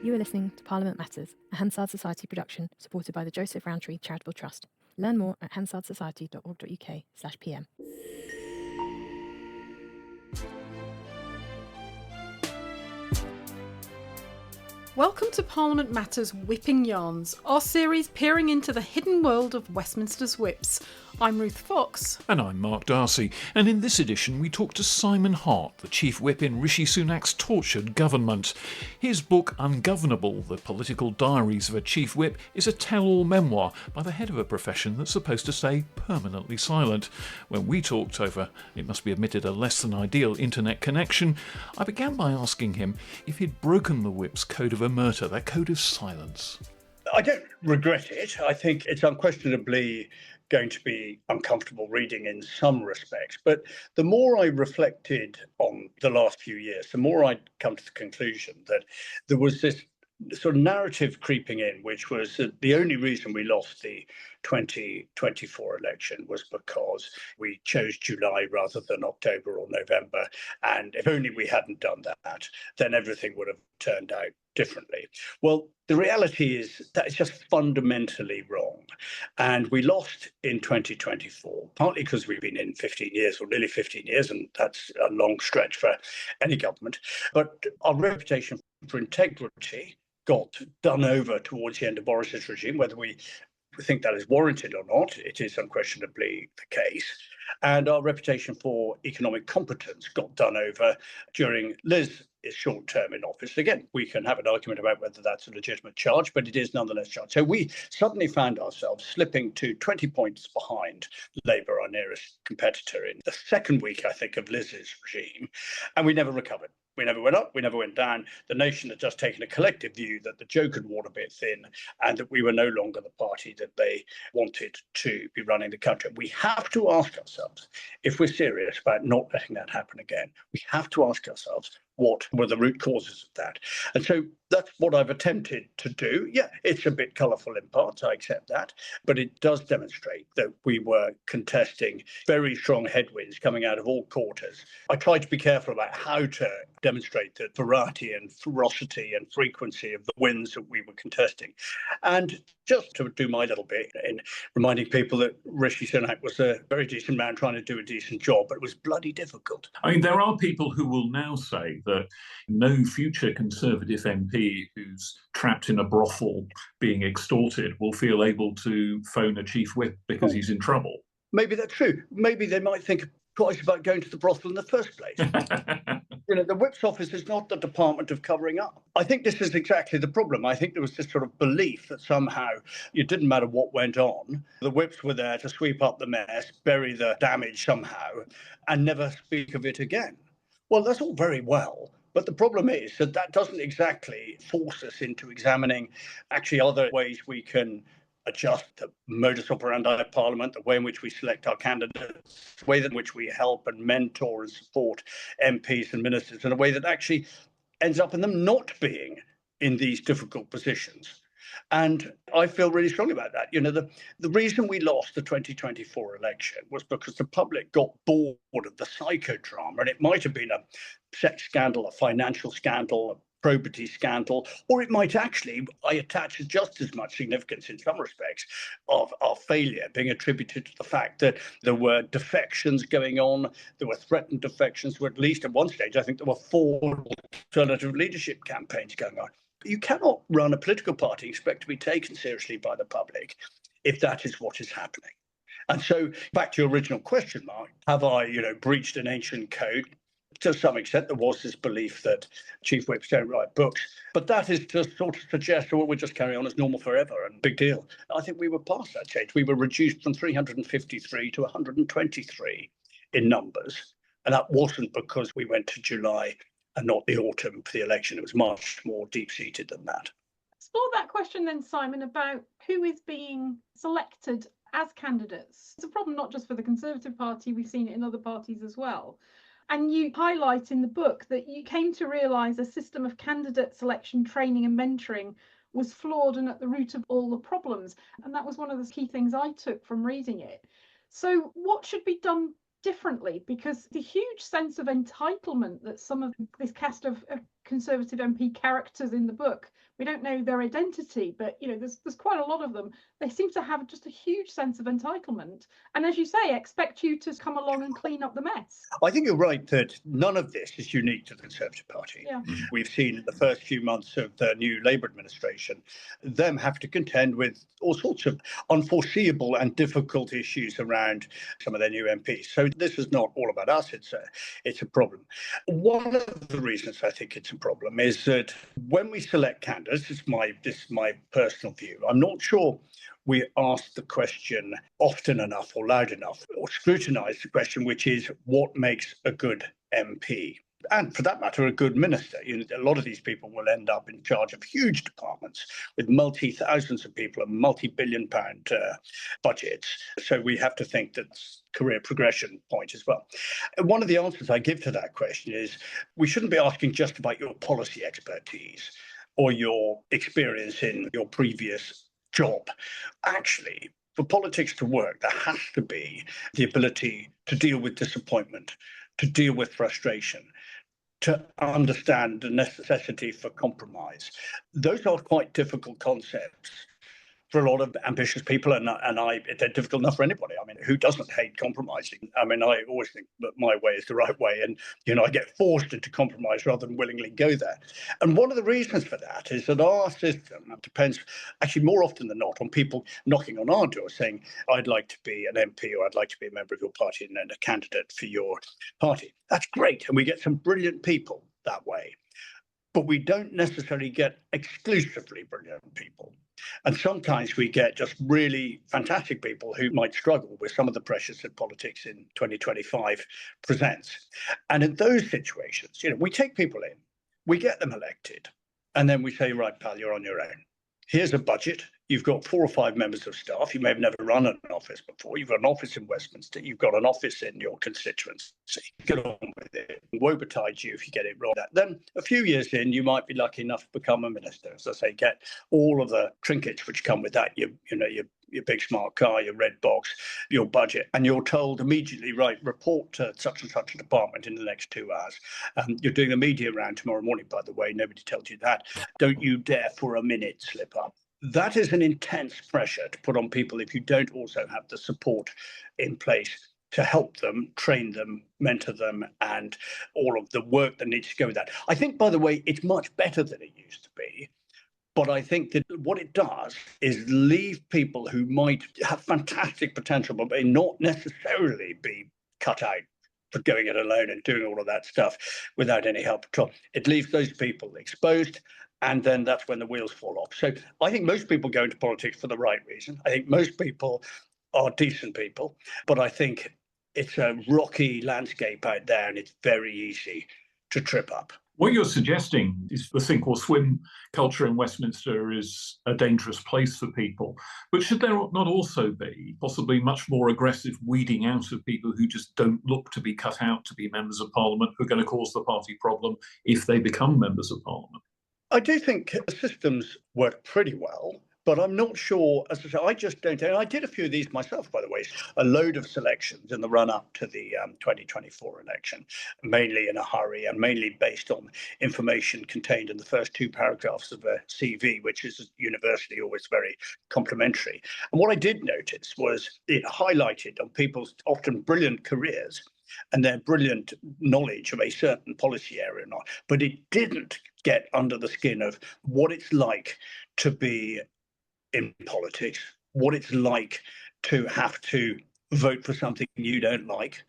You are listening to Parliament Matters, a Hansard Society production supported by the Joseph Rowntree Charitable Trust. Learn more at hansardsociety.org.uk/pm. Welcome to Parliament Matters Whipping Yarns, our series peering into the hidden world of Westminster's whips. I'm Ruth Fox. And I'm Mark Darcy, and in this edition we talk to Simon Hart, the Chief Whip in Rishi Sunak's tortured government. His book Ungovernable, the Political Diaries of a Chief Whip, is a tell-all memoir by the head of a profession that's supposed to stay permanently silent. When we talked over, it must be admitted, a less than ideal internet connection, I began by asking him if he'd broken the whip's code of omerta, their code of silence. I don't regret it. I think it's unquestionably going to be uncomfortable reading in some respects. But the more I reflected on the last few years, the more I'd come to the conclusion that there was this sort of narrative creeping in, which was that the only reason we lost the 2024 election was because we chose July rather than October or November. And if only we hadn't done that, then everything would have turned out differently. Well, the reality is that it's just fundamentally wrong. And we lost in 2024, partly because we've been in 15 years or nearly 15 years, and that's a long stretch for any government. But our reputation for integrity got done over towards the end of Boris's regime. Whether we think that is warranted or not, it is unquestionably the case. And our reputation for economic competence got done over during Liz's short term in office. Again, we can have an argument about whether that's a legitimate charge, but it is nonetheless charged. So we suddenly found ourselves slipping to 20 points behind Labour, our nearest competitor, in the second week, I think, of Liz's regime, and we never recovered. We never went up, we never went down. The nation had just taken a collective view that the joke had worn a bit thin and that we were no longer the party that they wanted to be running the country. We have to ask ourselves, if we're serious about not letting that happen again, we have to ask ourselves, what were the root causes of that? And so that's what I've attempted to do. Yeah, it's a bit colourful in parts, I accept that, but it does demonstrate that we were contesting very strong headwinds coming out of all quarters. I tried to be careful about how to demonstrate the variety and ferocity and frequency of the wins that we were contesting. And just to do my little bit in reminding people that Rishi Sunak was a very decent man trying to do a decent job, but it was bloody difficult. I mean, there are people who will now say that no future Conservative MP who's trapped in a brothel being extorted will feel able to phone a Chief Whip because he's in trouble. Maybe that's true. Maybe they might think twice about going to the brothel in the first place. The Whip's office is not the department of covering up. I think this is exactly the problem. I think there was this sort of belief that somehow it didn't matter what went on. The Whips were there to sweep up the mess, bury the damage somehow, and never speak of it again. Well, that's all very well. But the problem is that that doesn't exactly force us into examining actually other ways we can adjust the modus operandi of Parliament, the way in which we select our candidates, the way in which we help and mentor and support MPs and ministers in a way that actually ends up in them not being in these difficult positions. And I feel really strongly about that. The reason we lost the 2024 election was because the public got bored of the psychodrama, and it might have been a sex scandal, a financial scandal, a probity scandal, or it might actually, I attach just as much significance in some respects of our failure being attributed to the fact that there were defections going on, there were threatened defections, at least at one stage, I think there were 4 alternative leadership campaigns going on. You cannot run a political party and expect to be taken seriously by the public if that is what is happening. And so back to your original question, Mark, have I, breached an ancient code? To some extent, there was this belief that chief whips don't write books, but that is to sort of suggest, well, we'll just carry on as normal forever and big deal. I think we were past that stage. We were reduced from 353 to 123 in numbers, and that wasn't because we went to July and not the autumn for the election. It was much more deep-seated than that. Explore that question then, Simon, about who is being selected as candidates. It's a problem not just for the Conservative Party, we've seen it in other parties as well. And you highlight in the book that you came to realise a system of candidate selection, training and mentoring was flawed and at the root of all the problems. And that was one of the key things I took from reading it. So what should be done differently? Because the huge sense of entitlement that some of this cast of Conservative MP characters in the book We don't know their identity, but there's quite a lot of them. They seem to have just a huge sense of entitlement, and as you say, expect you to come along and clean up the mess. I think you're right that none of this is unique to the Conservative Party. Yeah. We've seen in the first few months of the new Labour administration them have to contend with all sorts of unforeseeable and difficult issues around some of their new MPs. So this is not all about us. It's a problem. One of the reasons I think it's a problem is that when we select candidates, this is my personal view. I'm not sure we ask the question often enough or loud enough, or scrutinise the question, which is what makes a good MP? And for that matter, a good minister. A lot of these people will end up in charge of huge departments with multi-thousands of people and multi-billion-pound budgets. So we have to think that's career progression point as well. And one of the answers I give to that question is we shouldn't be asking just about your policy expertise or your experience in your previous job. Actually, for politics to work, there has to be the ability to deal with disappointment, to deal with frustration, to understand the necessity for compromise. Those are quite difficult concepts for a lot of ambitious people, and they're difficult enough for anybody. I mean, who doesn't hate compromising? I mean, I always think that my way is the right way, and I get forced into compromise rather than willingly go there. And one of the reasons for that is that our system depends, actually more often than not, on people knocking on our door saying, "I'd like to be an MP, or I'd like to be a member of your party and a candidate for your party." That's great, and we get some brilliant people that way. But we don't necessarily get exclusively brilliant people. And sometimes we get just really fantastic people who might struggle with some of the pressures that politics in 2025 presents. And in those situations, we take people in, we get them elected, and then we say, "Right, pal, you're on your own. Here's a budget. You've got 4 or 5 members of staff. You may have never run an office before. You've got an office in Westminster. You've got an office in your constituency. Get on with it. Woe betide you if you get it wrong." Then a few years in, you might be lucky enough to become a minister. As I say, get all of the trinkets which come with that. Your big smart car, your red box, your budget, and you're told immediately, "Right, report to such and such a department in the next 2 hours. You're doing a media round tomorrow morning, by the way. Nobody tells you that. Don't you dare for a minute slip up." That is an intense pressure to put on people if you don't also have the support in place to help them, train them, mentor them, and all of the work that needs to go with that. I think, by the way, it's much better than it used to be. But I think that what it does is leave people who might have fantastic potential, but may not necessarily be cut out for going it alone and doing all of that stuff without any help at all. It leaves those people exposed, and then that's when the wheels fall off. So I think most people go into politics for the right reason. I think most people are decent people, but I think it's a rocky landscape out there, and it's very easy to trip up. What you're suggesting is the sink or swim culture in Westminster is a dangerous place for people. But should there not also be possibly much more aggressive weeding out of people who just don't look to be cut out to be members of Parliament, who are going to cause the party problem if they become members of Parliament? I do think systems work pretty well. But I'm not sure, as I say, I just don't. And I did a few of these myself, by the way, a load of selections in the run up to the 2024 election, mainly in a hurry and mainly based on information contained in the first 2 paragraphs of a CV, which is universally always very complimentary. And what I did notice was it highlighted on people's often brilliant careers and their brilliant knowledge of a certain policy area, but it didn't get under the skin of what it's like to be in politics, what it's like to have to vote for something you don't like,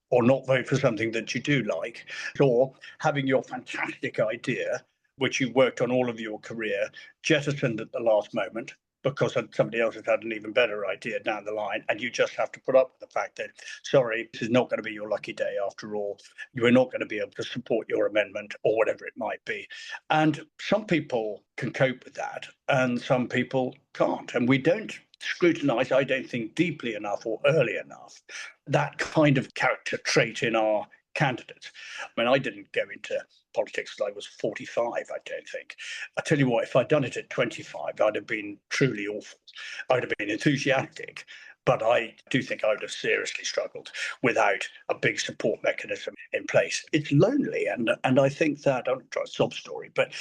or not vote for something that you do like, or having your fantastic idea, which you worked on all of your career, jettisoned at the last moment because somebody else has had an even better idea down the line, and you just have to put up with the fact that, sorry, this is not going to be your lucky day after all. You are not going to be able to support your amendment or whatever it might be. And some people can cope with that, and some people can't. And we don't scrutinise, I don't think, deeply enough or early enough that kind of character trait in our candidates. I mean, I didn't go into politics till I was 45, I don't think. I tell you what, if I'd done it at 25, I'd have been truly awful. I'd have been enthusiastic, but I do think I would have seriously struggled without a big support mechanism in place. It's lonely, and I think that, I'm not trying to sob story, but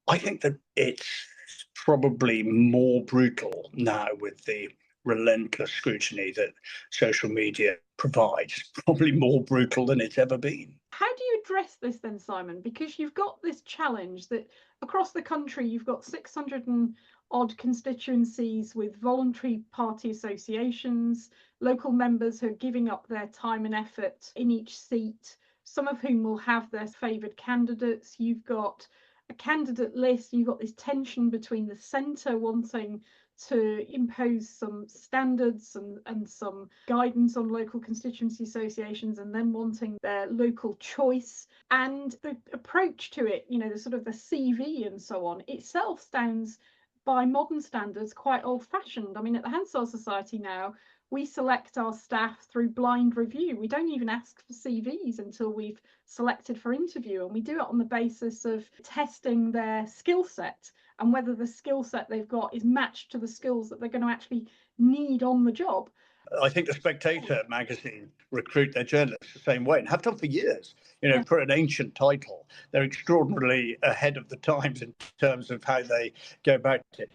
I think that it's probably more brutal now with the relentless scrutiny that social media provides. It's probably more brutal than it's ever been. How do you address this then, Simon? Because you've got this challenge that across the country you've got 600 and odd constituencies with voluntary party associations, local members who are giving up their time and effort in each seat, some of whom will have their favoured candidates. You've got a candidate list, you've got this tension between the centre wanting to impose some standards and some guidance on local constituency associations and then wanting their local choice. And the approach to it, the sort of the CV and so on, itself sounds by modern standards quite old-fashioned. I mean, at the Hansard Society now, we select our staff through blind review. We don't even ask for CVs until we've selected for interview, and we do it on the basis of testing their skill set and whether the skill set they've got is matched to the skills that they're going to actually need on the job. I think the Spectator magazine recruit their journalists the same way and have done for years. For an ancient title, they're extraordinarily ahead of the times in terms of how they go about it.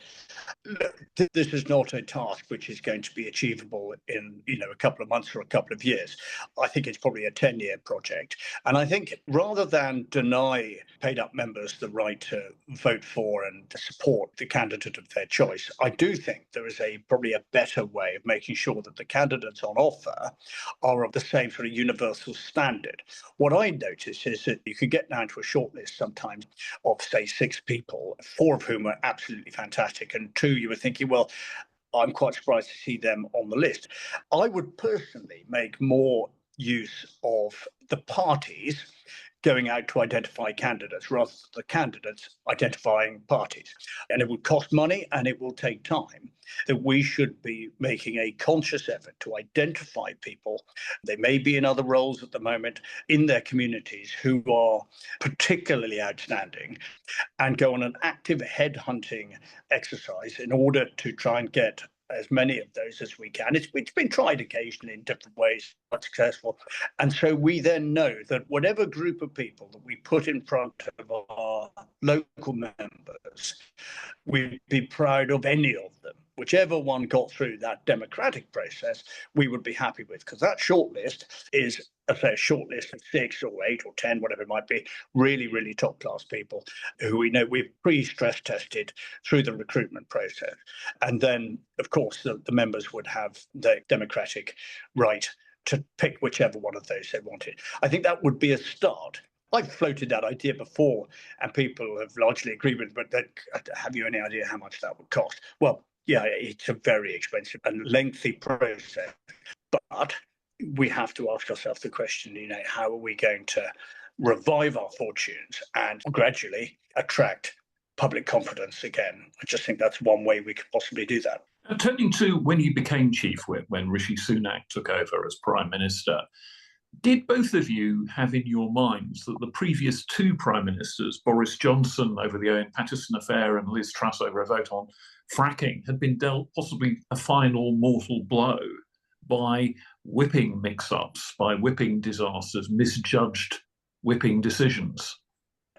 Look, this is not a task which is going to be achievable in a couple of months or a couple of years. I think it's probably a 10-year project. And I think rather than deny paid-up members the right to vote for and to support the candidate of their choice, I do think there is probably a better way of making sure that the candidates on offer are of the same sort of universal standard. What I notice is that you can get down to a shortlist sometimes of, say, 6 people, 4 of whom are absolutely fantastic, and 2 you were thinking, well, I'm quite surprised to see them on the list. I would personally make more use of the parties going out to identify candidates rather than the candidates identifying parties. And it would cost money and it will take time. That we should be making a conscious effort to identify people. They may be in other roles at the moment in their communities who are particularly outstanding, and go on an active headhunting exercise in order to try and get as many of those as we can. It's been tried occasionally in different ways, not successful. And so we then know that whatever group of people that we put in front of our local members, we'd be proud of any of them. Whichever one got through that democratic process, we would be happy with, because that shortlist is, a shortlist of 6 or 8 or 10, whatever it might be, really, really top-class people who we know we've pre-stress tested through the recruitment process. And then, of course, the members would have the democratic right to pick whichever one of those they wanted. I think that would be a start. I've floated that idea before, and people have largely agreed with it, but then, have you any idea how much that would cost? Well, yeah, it's a very expensive and lengthy process, but we have to ask ourselves the question, how are we going to revive our fortunes and gradually attract public confidence again? I just think that's one way we could possibly do that. Turning to when you became Chief Whip, when Rishi Sunak took over as Prime Minister, did both of you have in your minds that the previous 2 Prime Ministers, Boris Johnson over the Owen Paterson affair and Liz Truss over a vote on fracking, had been dealt possibly a final mortal blow by whipping mix-ups, by whipping disasters, misjudged whipping decisions?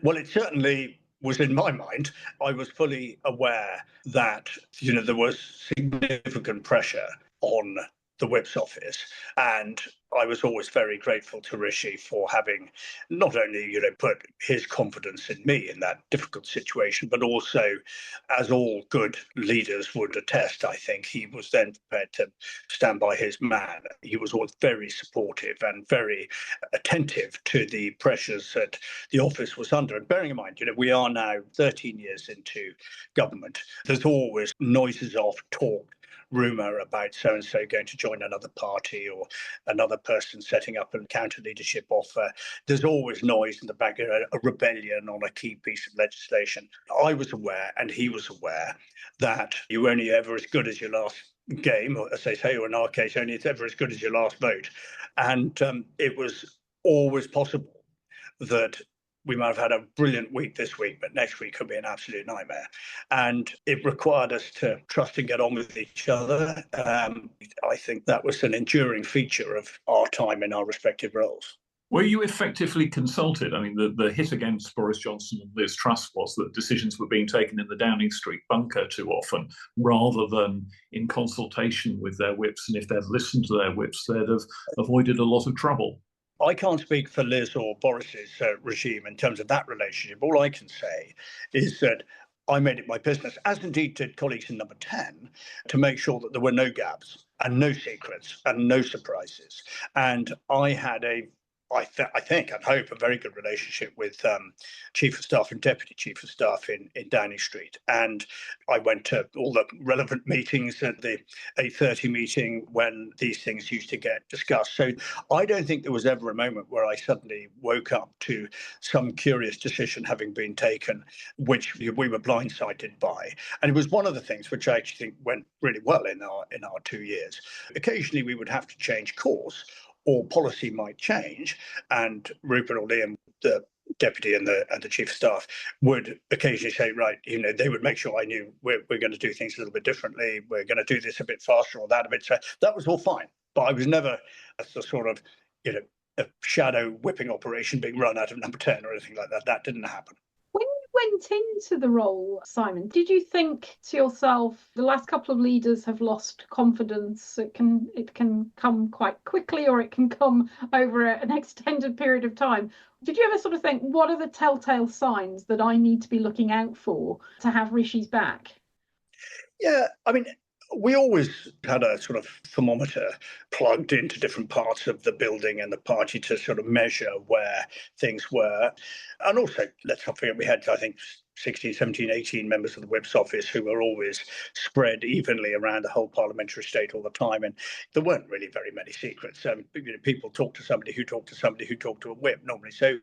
Well, it certainly was in my mind. I was fully aware that, there was significant pressure on the Whip's office. And I was always very grateful to Rishi for having not only, put his confidence in me in that difficult situation, but also, as all good leaders would attest, I think he was then prepared to stand by his man. He was always very supportive and very attentive to the pressures that the office was under. And bearing in mind, we are now 13 years into government. There's always noises of talk, rumour about so-and-so going to join another party or another person setting up a counter-leadership offer. There's always noise in the background, a rebellion on a key piece of legislation. I was aware, and he was aware, that you're only ever as good as your last game, or as they say, or in our case, only it's ever as good as your last vote. And it was always possible that we might have had a brilliant week this week, but next week could be an absolute nightmare. And it required us to trust and get on with each other. I think that was an enduring feature of our time in our respective roles. Were you effectively consulted? I mean, the hit against Boris Johnson and Liz Truss was that decisions were being taken in the Downing Street bunker too often, rather than in consultation with their whips. And if they'd listened to their whips, they'd have avoided a lot of trouble. I can't speak for Liz or Boris's regime in terms of that relationship. All I can say is that I made it my business, as indeed did colleagues in Number 10, to make sure that there were no gaps and no secrets and no surprises. And I had I think and hope, a very good relationship with Chief of Staff and Deputy Chief of Staff in Downing Street. And I went to all the relevant meetings at the 8:30 meeting when these things used to get discussed. So I don't think there was ever a moment where I suddenly woke up to some curious decision having been taken, which we were blindsided by. And it was one of the things which I actually think went really well in our 2 years. Occasionally we would have to change course, or policy might change, and Rupert or Liam, the deputy and the chief of staff, would occasionally say, right, they would make sure I knew we're going to do things a little bit differently, we're going to do this a bit faster or that a bit. So that was all fine, but I was never a sort of, a shadow whipping operation being run out of Number 10 or anything like that. That didn't happen. When you went into the role, Simon, did you think to yourself, the last couple of leaders have lost confidence? It can come quite quickly, or it can come over an extended period of time. Did you ever sort of think, what are the telltale signs that I need to be looking out for to have Rishi's back? Yeah, I mean, we always had a sort of thermometer plugged into different parts of the building and the party to sort of measure where things were. And also, let's not forget, we had, I think, 16, 17, 18 members of the Whip's office who were always spread evenly around the whole parliamentary estate all the time. And there weren't really very many secrets. People talked to somebody who talked to somebody who talked to a Whip normally. So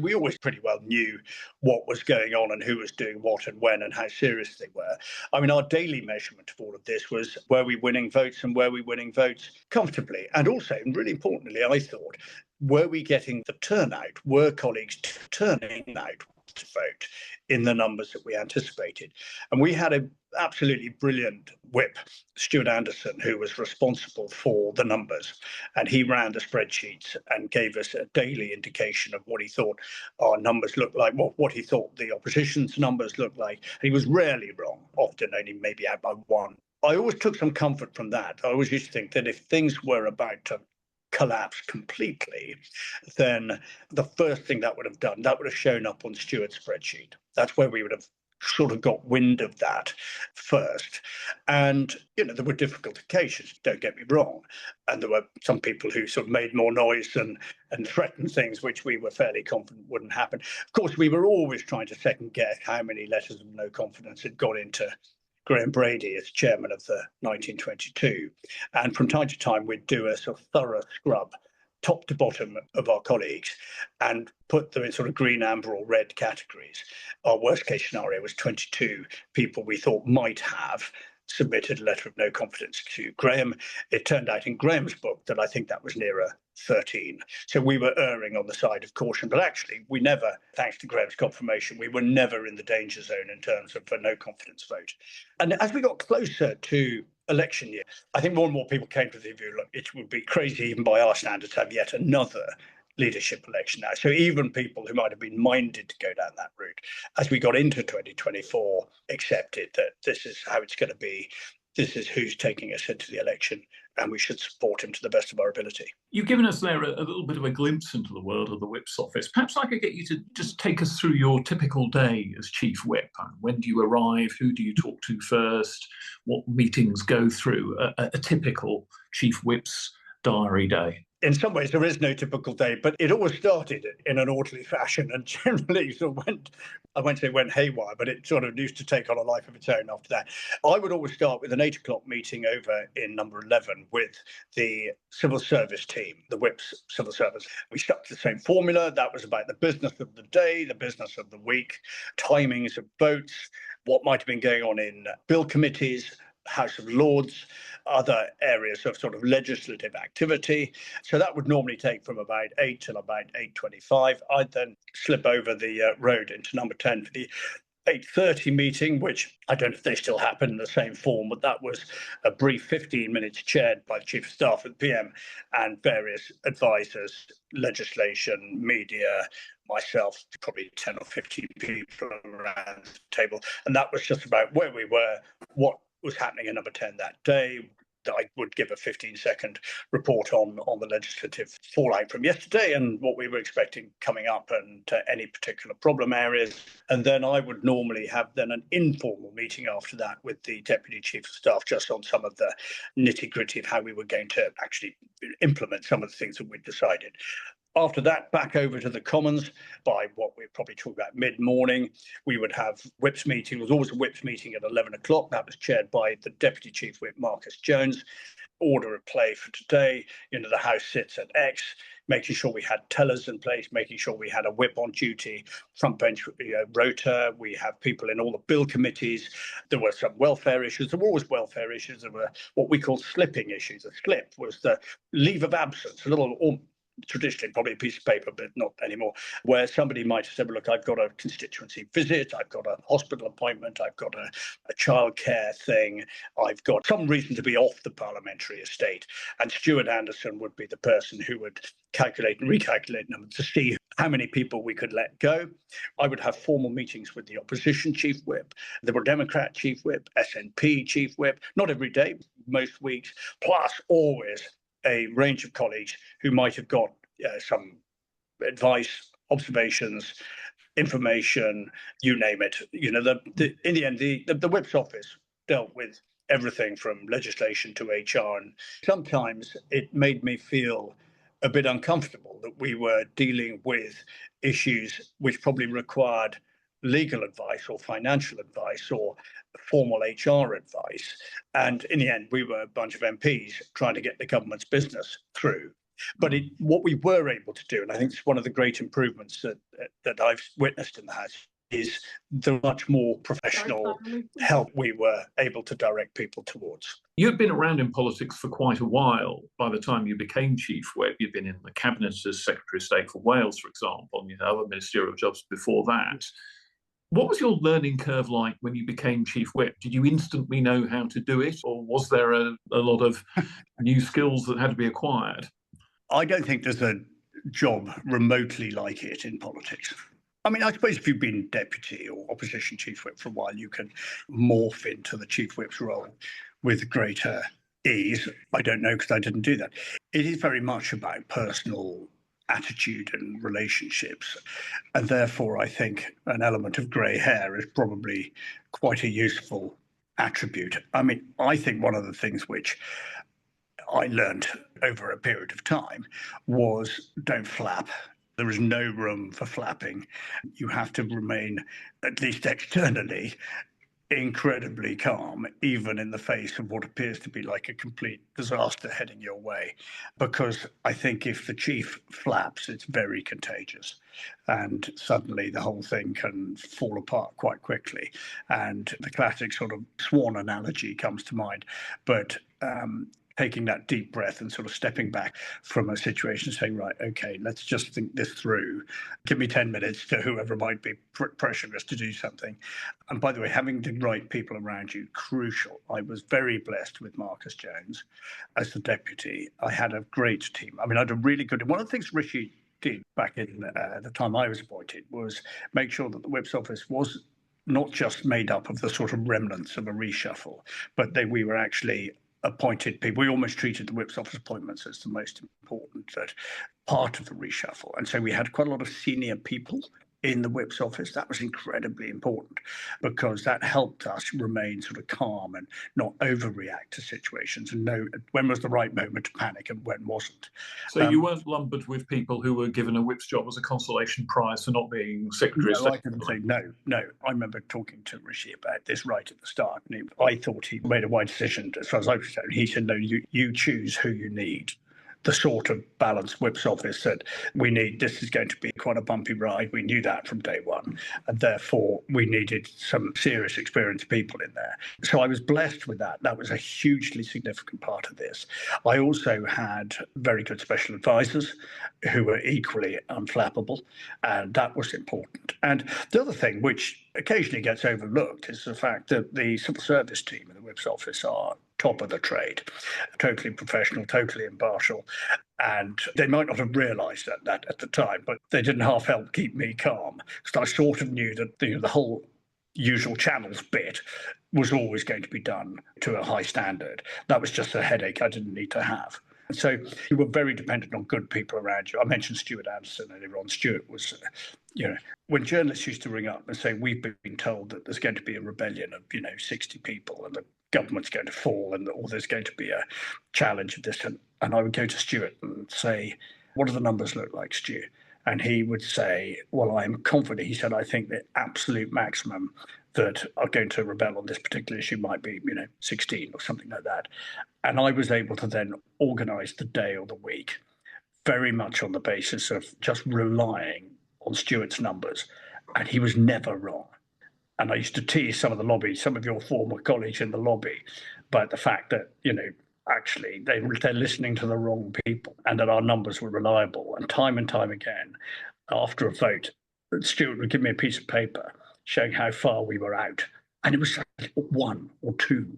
we always pretty well knew what was going on and who was doing what and when and how serious they were. I mean, our daily measurement of all of this was, were we winning votes, and were we winning votes comfortably? And also, and really importantly, I thought, were we getting the turnout? Were colleagues turning out to vote in the numbers that we anticipated? And we had an absolutely brilliant whip, Stuart Anderson, who was responsible for the numbers. And he ran the spreadsheets and gave us a daily indication of what he thought our numbers looked like, what he thought the opposition's numbers looked like. And he was rarely wrong, often only maybe out by one. I always took some comfort from that. I always used to think that if things were about to collapse completely, then the first thing that would have done, that would have shown up on Stuart's spreadsheet. That's where we would have sort of got wind of that first. And, there were difficult occasions, don't get me wrong. And there were some people who sort of made more noise and threatened things which we were fairly confident wouldn't happen. Of course, we were always trying to second guess how many letters of no confidence had gone into Graham Brady as chairman of the 1922. And from time to time, we'd do a sort of thorough scrub, top to bottom, of our colleagues and put them in sort of green, amber or red categories. Our worst case scenario was 22 people we thought might have submitted a letter of no confidence to Graham. It turned out in Graham's book that I think that was nearer 13. So we were erring on the side of caution. But actually, we never, thanks to Graham's confirmation, we were never in the danger zone in terms of a no confidence vote. And as we got closer to election year, I think more and more people came to the view, look, it would be crazy even by our standards to have yet another leadership election now. So even people who might have been minded to go down that route, as we got into 2024, accepted that this is how it's going to be. This is who's taking us into the election, and we should support him to the best of our ability. You've given us there a little bit of a glimpse into the world of the Whip's office. Perhaps I could get you to just take us through your typical day as Chief Whip. When do you arrive? Who do you talk to first? What meetings go through? A typical Chief Whip's diary day. In some ways, there is no typical day, but it always started in an orderly fashion and generally sort of I won't say went haywire, but it sort of used to take on a life of its own after that. I would always start with an 8 o'clock meeting over in Number 11 with the civil service team, the Whip's civil service. We stuck to the same formula. That was about the business of the day, the business of the week, timings of votes, what might have been going on in bill committees, House of Lords, other areas of sort of legislative activity. So that would normally take from about 8 till about 8:25. I'd then slip over the road into Number 10 for the 8:30 meeting, which I don't know if they still happen in the same form, but that was a brief 15 minutes chaired by the Chief of Staff at the PM and various advisors, legislation, media, myself, probably 10 or 15 people around the table. And that was just about where we were, what was happening in number 10 that day. I would give a 15-second report on the legislative fallout from yesterday and what we were expecting coming up and any particular problem areas. And then I would normally have then an informal meeting after that with the Deputy Chief of Staff just on some of the nitty-gritty of how we were going to actually implement some of the things that we'd decided. After that, back over to the Commons by what we're probably talking about mid-morning. We would have Whips meeting. There was always a Whips meeting at 11 o'clock. That was chaired by the Deputy Chief Whip, Marcus Jones. Order of play for today. The House sits at X, making sure we had tellers in place, making sure we had a whip on duty, front bench rota. We have people in all the bill committees. There were some welfare issues. There were always welfare issues. There were what we call slipping issues. A slip was the leave of absence, a little traditionally probably a piece of paper, but not anymore, where somebody might have said, well, look, I've got a constituency visit, I've got a hospital appointment, I've got a childcare thing, I've got some reason to be off the parliamentary estate. And Stuart Anderson would be the person who would calculate and recalculate numbers to see how many people we could let go. I would have formal meetings with the opposition chief whip, the Democrat chief whip, SNP chief whip, not every day, most weeks, plus always a range of colleagues who might have got some advice, observations, information, you name it. In the end, the whip's office dealt with everything from legislation to HR. And sometimes it made me feel a bit uncomfortable that we were dealing with issues which probably required legal advice or financial advice or formal HR advice. And in the end, we were a bunch of MPs trying to get the government's business through. But what we were able to do, and I think it's one of the great improvements that I've witnessed in the House, is the much more professional help we were able to direct people towards. You'd been around in politics for quite a while by the time you became Chief Whip. You'd been in the Cabinet as Secretary of State for Wales, for example, and you had other ministerial jobs before that. What was your learning curve like when you became Chief Whip? Did you instantly know how to do it, or was there a lot of new skills that had to be acquired? I don't think there's a job remotely like it in politics. I mean, I suppose if you've been deputy or opposition chief whip for a while, you can morph into the chief whip's role with greater ease. I don't know because I didn't do that. It is very much about personal attitude and relationships. And therefore, I think an element of grey hair is probably quite a useful attribute. I mean, I think one of the things which I learned over a period of time was don't flap. There is no room for flapping. You have to remain, at least externally, incredibly calm, even in the face of what appears to be like a complete disaster heading your way. Because I think if the chief flaps, it's very contagious. And suddenly the whole thing can fall apart quite quickly. And the classic sort of swan analogy comes to mind. But taking that deep breath and sort of stepping back from a situation, saying, right, okay, let's just think this through. Give me 10 minutes to whoever might be pressuring us to do something. And by the way, having the right people around you, crucial. I was very blessed with Marcus Jones as the deputy. I had a great team. I mean, I had a really good, one of the things Rishi did back in the time I was appointed was make sure that the Whip's office was not just made up of the sort of remnants of a reshuffle, but we were actually appointed people. We almost treated the Whip's office appointments as the most important part of the reshuffle. And so we had quite a lot of senior people in the Whip's office. That was incredibly important because that helped us remain sort of calm and not overreact to situations and know when was the right moment to panic and when wasn't. So you weren't lumbered with people who were given a Whip's job as a consolation prize for not being Secretary of State? No, I didn't say no. I remember talking to Rishi about this right at the start. And I thought he made a wise decision as far as I was concerned. He said, no, you choose who you need. the sort of balanced whip's office that this is going to be quite a bumpy ride. We knew that from day one. And therefore, we needed some serious experienced people in there. So I was blessed with that. That was a hugely significant part of this. I also had very good special advisors who were equally unflappable, and that was important. And the other thing, which occasionally gets overlooked, is the fact that the civil service team in the whip's office are top of the trade, totally professional, totally impartial. And they might not have realised that at the time, but they didn't half help keep me calm, because I sort of knew that the whole usual channels bit was always going to be done to a high standard. That was just a headache I didn't need to have. So you were very dependent on good people around you. I mentioned Stuart Anderson earlier on. Stuart was, when journalists used to ring up and say, we've been told that there's going to be a rebellion of, 60 people and the government's going to fall or there's going to be a challenge of this. And I would go to Stuart and say, what do the numbers look like, Stu? And he would say, well, I'm confident. He said, I think the absolute maximum that are going to rebel on this particular issue might be, 16 or something like that. And I was able to then organise the day or the week very much on the basis of just relying on Stuart's numbers. And he was never wrong. And I used to tease some of your former colleagues in the lobby, about the fact that, actually they're listening to the wrong people and that our numbers were reliable. And time again, after a vote, Stuart would give me a piece of paper showing how far we were out. And it was one or two,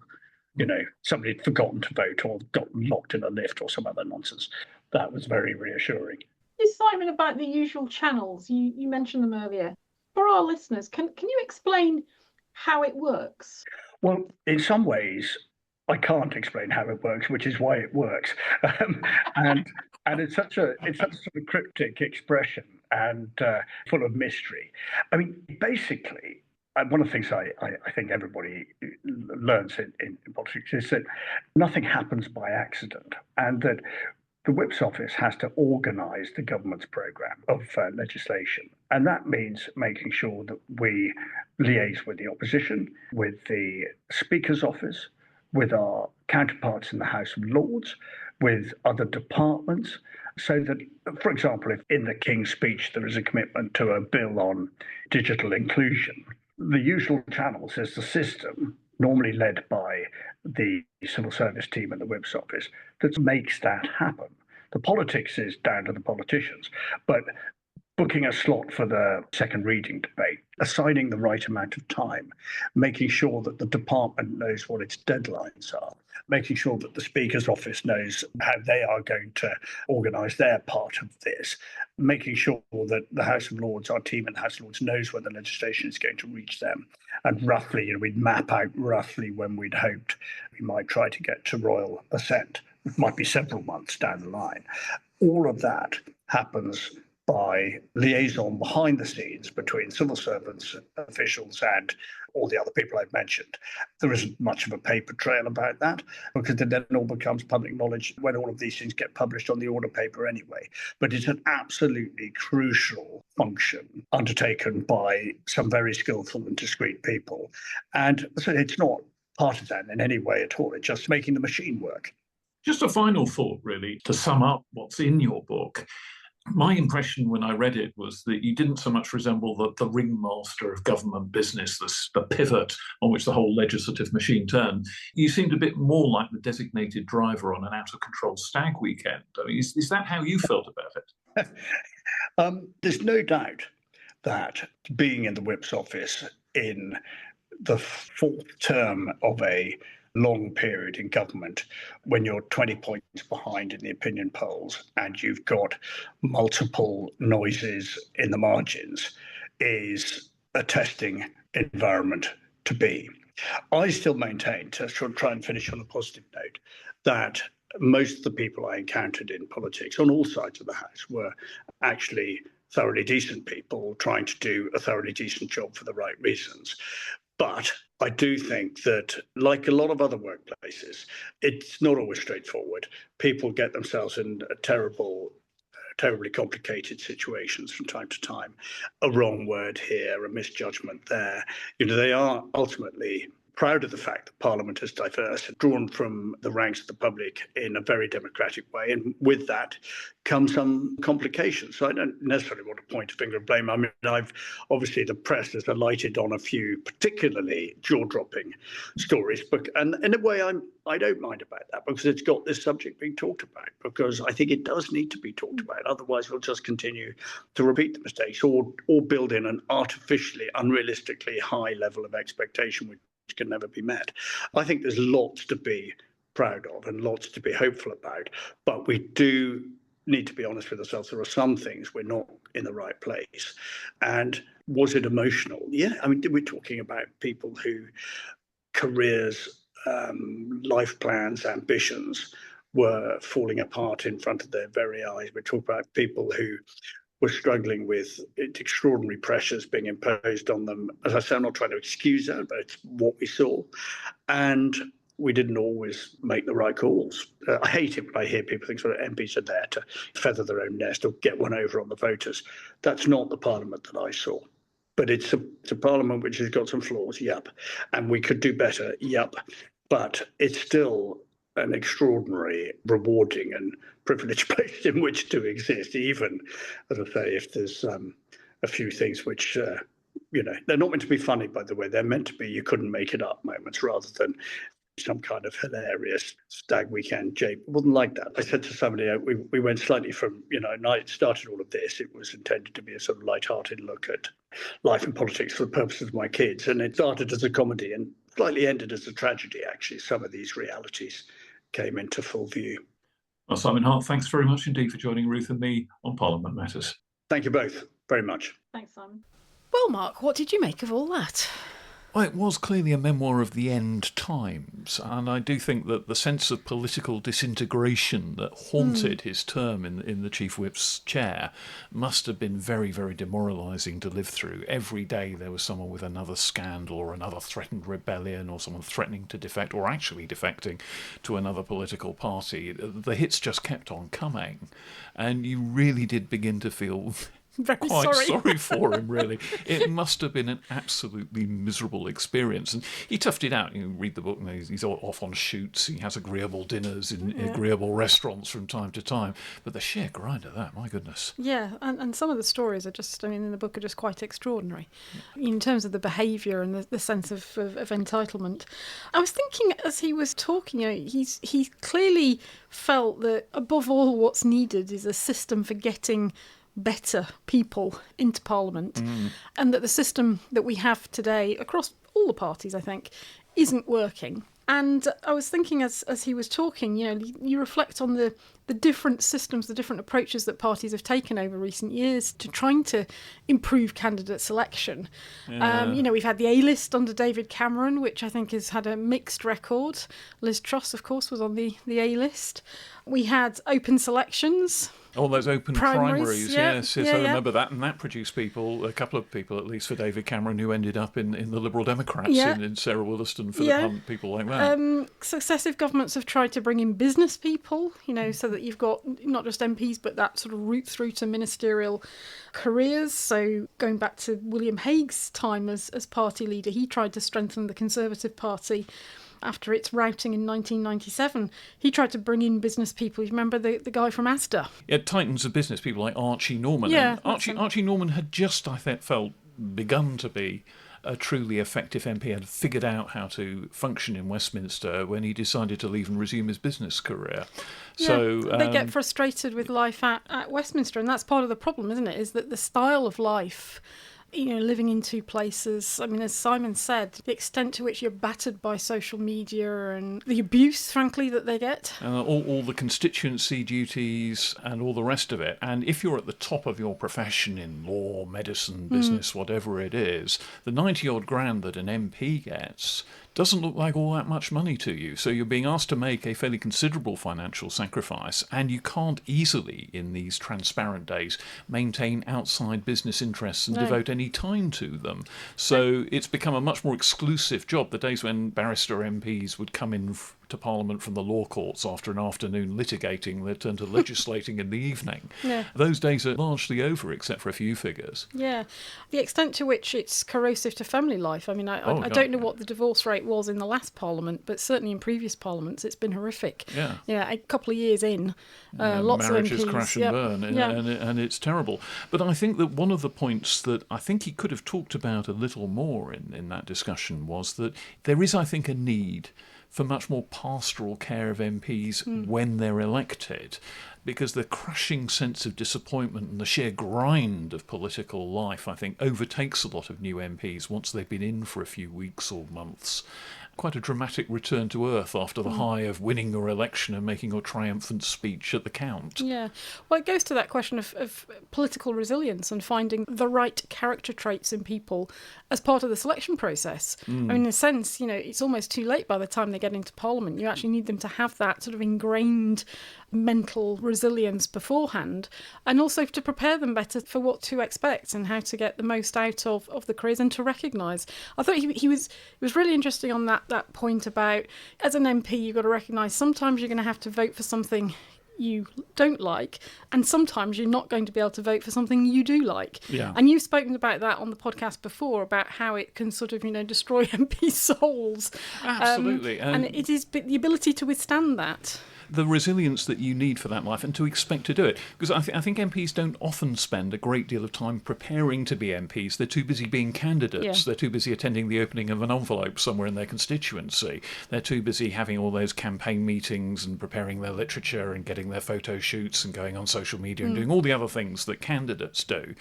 somebody had forgotten to vote or got locked in a lift or some other nonsense. That was very reassuring. Simon, about the usual channels, you mentioned them earlier. For our listeners, can you explain how it works? Well, in some ways, I can't explain how it works, which is why it works. And it's such a sort of cryptic expression and full of mystery. I mean, basically, one of the things I think everybody learns in politics is that nothing happens by accident, and that the Whip's office has to organise the government's programme of legislation. And that means making sure that we liaise with the opposition, with the Speaker's office, with our counterparts in the House of Lords, with other departments, so that, for example, if in the King's speech there is a commitment to a bill on digital inclusion, the usual channels is the system, normally led by the civil service team in the Whip's office, that makes that happen. The politics is down to the politicians, but booking a slot for the second reading debate, assigning the right amount of time, making sure that the department knows what its deadlines are, making sure that the Speaker's office knows how they are going to organise their part of this, making sure that the House of Lords, our team in the House of Lords, knows when the legislation is going to reach them. And roughly, we'd map out roughly when we'd hoped we might try to get to royal assent. It might be several months down the line. All of that happens by liaison behind the scenes between civil servants, officials, and all the other people I've mentioned. There isn't much of a paper trail about that, because it then all becomes public knowledge when all of these things get published on the order paper anyway. But it's an absolutely crucial function undertaken by some very skillful and discreet people. And so it's not partisan in any way at all. It's just making the machine work. Just a final thought, really, to sum up what's in your book. My impression when I read it was that you didn't so much resemble the ringmaster of government business, the pivot on which the whole legislative machine turned. You seemed a bit more like the designated driver on an out-of-control stag weekend. I mean, is that how you felt about it? There's no doubt that being in the Whip's office in the fourth term of a long period in government, when you're 20 points behind in the opinion polls and you've got multiple noises in the margins, is a testing environment to be. I still maintain, to try and finish on a positive note, that most of the people I encountered in politics on all sides of the House were actually thoroughly decent people trying to do a thoroughly decent job for the right reasons. But I do think that, like a lot of other workplaces, it's not always straightforward. People get themselves in terribly complicated situations from time to time. A wrong word here, a misjudgment there. They are ultimately proud of the fact that Parliament is diverse, drawn from the ranks of the public in a very democratic way. And with that come some complications. So I don't necessarily want to point a finger of blame. I mean, obviously the press has alighted on a few particularly jaw-dropping stories, and in a way I don't mind about that, because it's got this subject being talked about, because I think it does need to be talked about. Otherwise we'll just continue to repeat the mistakes or build in an artificially, unrealistically high level of expectation which can never be met. I think there's lots to be proud of and lots to be hopeful about, but we do need to be honest with ourselves. There are some things we're not in the right place. And was it emotional? Yeah, I mean, we're talking about people who careers, life plans, ambitions were falling apart in front of their very eyes. We're talking about people who were struggling with extraordinary pressures being imposed on them. As I say, I'm not trying to excuse that, but it's what we saw. And we didn't always make the right calls. I hate it when I hear people think sort of MPs are there to feather their own nest or get one over on the voters. That's not the Parliament that I saw. But it's a Parliament which has got some flaws, yep. And we could do better, yep. But it's still an extraordinary, rewarding and privileged place in which to exist, even, as I say, if there's a few things which, they're not meant to be funny, by the way. They're meant to be you couldn't make it up moments rather than some kind of hilarious stag weekend jape. It wasn't like that. I said to somebody, we went slightly from, and I started all of this. It was intended to be a sort of light-hearted look at life and politics for the purposes of my kids. And it started as a comedy and slightly ended as a tragedy, actually. Some of these realities came into full view. Well, Simon Hart, thanks very much indeed for joining Ruth and me on Parliament Matters. Thank you both very much. Thanks, Simon. Well, Mark, what did you make of all that? Well, it was clearly a memoir of the end times, and I do think that the sense of political disintegration that haunted his term in the Chief Whip's chair must have been very, very demoralising to live through. Every day there was someone with another scandal or another threatened rebellion or someone threatening to defect or actually defecting to another political party. The hits just kept on coming, and you really did begin to feel quite sorry for him, really. It must have been an absolutely miserable experience. And he toughed it out. You read the book, and he's off on shoots. He has agreeable dinners in agreeable restaurants from time to time. But the sheer grind of that, my goodness. Yeah, and some of the stories are just, in the book are just quite extraordinary. In terms of the behaviour and the sense of entitlement. I was thinking as he was talking, he clearly felt that above all what's needed is a system for getting better people into Parliament, and that the system that we have today across all the parties, I think, isn't working. And I was thinking as he was talking, you reflect on the different systems, the different approaches that parties have taken over recent years to trying to improve candidate selection. Yeah. We've had the A-list under David Cameron, which I think has had a mixed record. Liz Truss, of course, was on the A-list. We had open selections. All those open primaries, yes, I remember that, and that produced a couple of people, at least for David Cameron, who ended up in the Liberal Democrats, in Sarah Wollaston, Philip Hunt, people like that. Successive governments have tried to bring in business people, so that you've got not just MPs, but that sort of route through to ministerial careers. So going back to William Hague's time as party leader, he tried to strengthen the Conservative Party. After its routing in 1997, he tried to bring in business people. You remember the guy from Asda? Yeah, titans of business people like Archie Norman. Yeah, and Archie Norman had just, I felt, begun to be a truly effective MP, had figured out how to function in Westminster when he decided to leave and resume his business career. Yeah, so they get frustrated with life at Westminster, and that's part of the problem, isn't it? Is that the style of life, living in two places. As Simon said, the extent to which you're battered by social media and the abuse, frankly, that they get. All the constituency duties and all the rest of it. And if you're at the top of your profession in law, medicine, business, whatever it is, the 90-odd grand that an MP gets doesn't look like all that much money to you. So you're being asked to make a fairly considerable financial sacrifice, and you can't easily, in these transparent days, maintain outside business interests and devote any time to them. So it's become a much more exclusive job. The days when barrister MPs would come in to Parliament from the law courts after an afternoon litigating, they'd turn to legislating in the evening. Yeah. Those days are largely over, except for a few figures. Yeah. The extent to which it's corrosive to family life. I don't know what the divorce rate it was in the last Parliament, but certainly in previous Parliaments, it's been horrific. Yeah. Yeah, a couple of years in, lots of marriages MPs crash and burn, and it's terrible. But I think that one of the points that I think he could have talked about a little more in that discussion was that there is, I think, a need for much more pastoral care of MPs when they're elected, because the crushing sense of disappointment and the sheer grind of political life, I think, overtakes a lot of new MPs once they've been in for a few weeks or months. Quite a dramatic return to earth after the high of winning your election and making your triumphant speech at the count. Yeah. Well, it goes to that question of political resilience and finding the right character traits in people as part of the selection process. I mean, in a sense, it's almost too late by the time they get into Parliament. You actually need them to have that sort of ingrained mental resilience beforehand, and also to prepare them better for what to expect and how to get the most out of the careers and to recognise. I thought he was really interesting on that point about, as an MP, you've got to recognise sometimes you're going to have to vote for something you don't like, and sometimes you're not going to be able to vote for something you do like. Yeah. And you've spoken about that on the podcast before, about how it can sort of destroy MP souls. Absolutely. And it is the ability to withstand that. The resilience that you need for that life and to expect to do it. Because I think MPs don't often spend a great deal of time preparing to be MPs. They're too busy being candidates. Yeah. They're too busy attending the opening of an envelope somewhere in their constituency. They're too busy having all those campaign meetings and preparing their literature and getting their photo shoots and going on social media and doing all the other things that candidates do,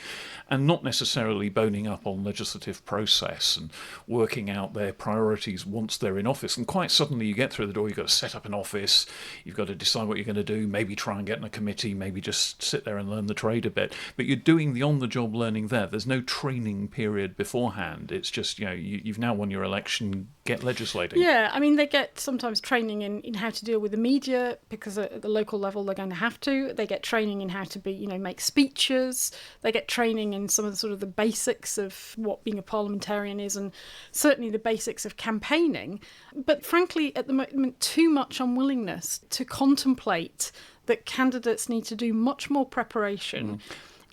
and not necessarily boning up on legislative process and working out their priorities once they're in office. And quite suddenly you get through the door, you've got to set up an office, you've got to decide what you're going to do, maybe try and get in a committee, maybe just sit there and learn the trade a bit. But you're doing the on-the-job learning there. There's no training period beforehand. It's just, you've now won your election, get legislating. Yeah, I mean, they get sometimes training in how to deal with the media, because at the local level they're going to have to. They get training in how to make speeches. They get training in some of the sort of the basics of what being a parliamentarian is, and certainly the basics of campaigning. But frankly, at the moment, too much unwillingness to contemplate that candidates need to do much more preparation.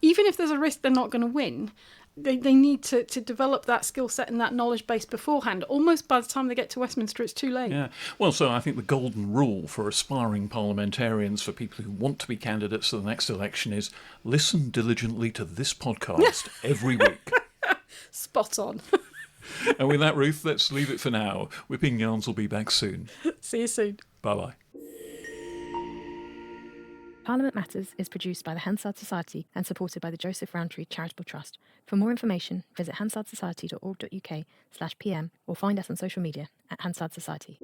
Even if there's a risk they're not going to win, they need to develop that skill set and that knowledge base beforehand. Almost by the time they get to Westminster, it's too late. Yeah. Well, so I think the golden rule for aspiring parliamentarians, for people who want to be candidates for the next election, is listen diligently to this podcast every week. Spot on. And with that, Ruth, let's leave it for now. Whipping Yarns will be back soon. See you soon. Bye-bye. Parliament Matters is produced by the Hansard Society and supported by the Joseph Rowntree Charitable Trust. For more information, visit hansardsociety.org.uk/PM or find us on social media at Hansard Society.